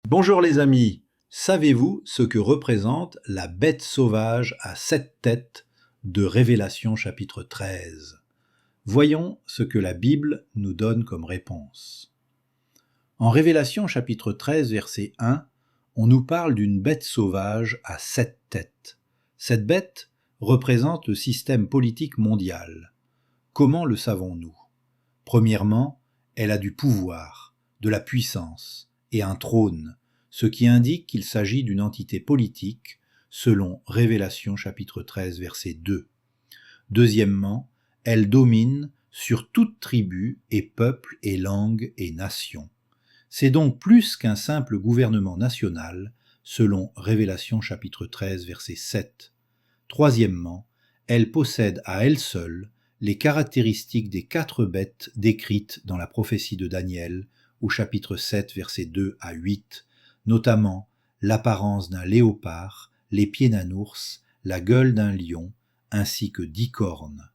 Bonjour les amis, savez-vous ce que représente la bête sauvage à 7 têtes de Révélation chapitre 13? Voyons ce que la Bible nous donne comme réponse. En Révélation chapitre 13 verset 1, on nous parle d'une bête sauvage à 7 têtes. Cette bête représente le système politique mondial. Comment le savons-nous? Premièrement, elle a du pouvoir, de la puissance et un trône, ce qui indique qu'il s'agit d'une entité politique, selon Révélation chapitre 13 verset 2. Deuxièmement, elle domine sur toute tribu et peuple et langue et nation. C'est donc plus qu'un simple gouvernement national, selon Révélation chapitre 13 verset 7. Troisièmement, elle possède à elle seule les caractéristiques des 4 bêtes décrites dans la prophétie de Daniel, au chapitre 7 versets 2 à 8, notamment l'apparence d'un léopard, les pieds d'un ours, la gueule d'un lion, ainsi que 10 cornes.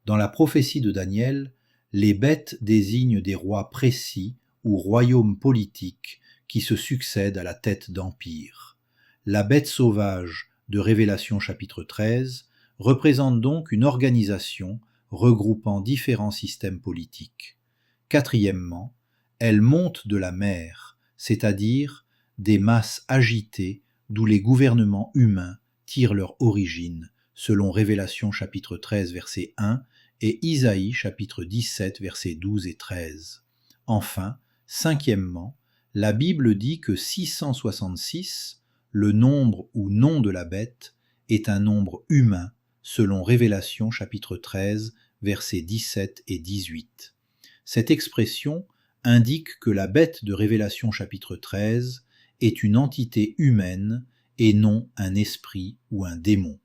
Dans la prophétie de Daniel, les bêtes désignent des rois précis ou royaumes politiques qui se succèdent à la tête d'empire. La bête sauvage de Révélation chapitre 13 représente donc une organisation regroupant différents systèmes politiques. Quatrièmement, elle monte de la mer, c'est-à-dire des masses agitées d'où les gouvernements humains tirent leur origine, selon Révélation chapitre 13 verset 1 et Isaïe chapitre 17 versets 12 et 13. Enfin, cinquièmement, la Bible dit que 666, le nombre ou nom de la bête, est un nombre humain, selon Révélation chapitre 13 versets 17 et 18. Cette expression indique que la bête de Révélation chapitre 13 est une entité humaine et non un esprit ou un démon.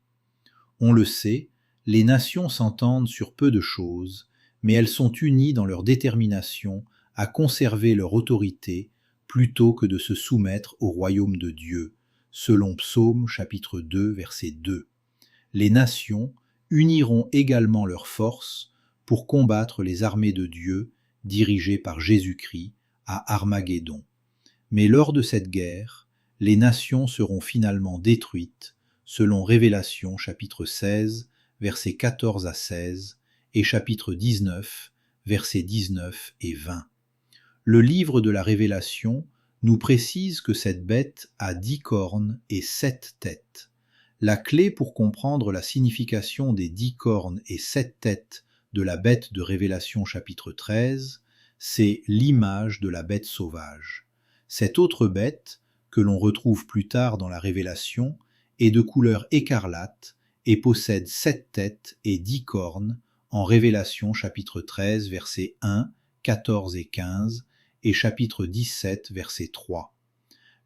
On le sait, les nations s'entendent sur peu de choses, mais elles sont unies dans leur détermination à conserver leur autorité plutôt que de se soumettre au royaume de Dieu, selon Psaume chapitre 2 verset 2. Les nations uniront également leurs forces pour combattre les armées de Dieu dirigées par Jésus-Christ à Armageddon. Mais lors de cette guerre, les nations seront finalement détruites, selon Révélation chapitre 16, versets 14 à 16, et chapitre 19, versets 19 et 20. Le livre de la Révélation nous précise que cette bête a 10 cornes et 7 têtes. La clé pour comprendre la signification des 10 cornes et 7 têtes de la bête de Révélation chapitre 13, c'est l'image de la bête sauvage. Cette autre bête, que l'on retrouve plus tard dans la Révélation, est de couleur écarlate et possède 7 têtes et 10 cornes en Révélation chapitre 13 versets 1, 14 et 15 et chapitre 17 verset 3.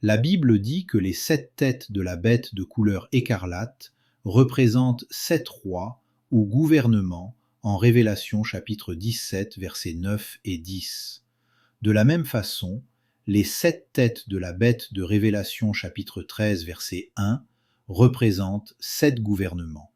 La Bible dit que les 7 têtes de la bête de couleur écarlate représentent 7 rois ou gouvernements en Révélation chapitre 17 versets 9 et 10. De la même façon, les 7 têtes de la bête de Révélation chapitre 13 verset 1 représentent 7 gouvernements.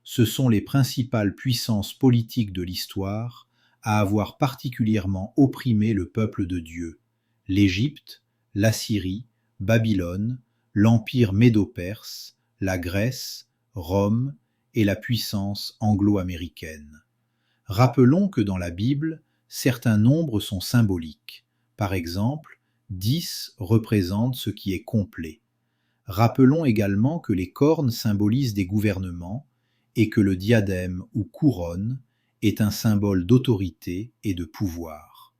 Ce sont les principales puissances politiques de l'histoire à avoir particulièrement opprimé le peuple de Dieu: l'Égypte, l'Assyrie, Babylone, l'Empire médo-perse, la Grèce, Rome et la puissance anglo-américaine. Rappelons que dans la Bible, certains nombres sont symboliques. Par exemple, 10 représente ce qui est complet. Rappelons également que les cornes symbolisent des gouvernements et que le diadème ou couronne est un symbole d'autorité et de pouvoir.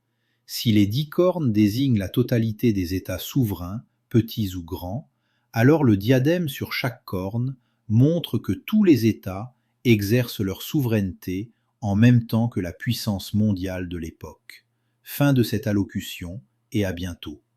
Si les 10 cornes désignent la totalité des États souverains, petits ou grands, alors le diadème sur chaque corne montre que tous les États exercent leur souveraineté en même temps que la puissance mondiale de l'époque. Fin de cette allocution et à bientôt.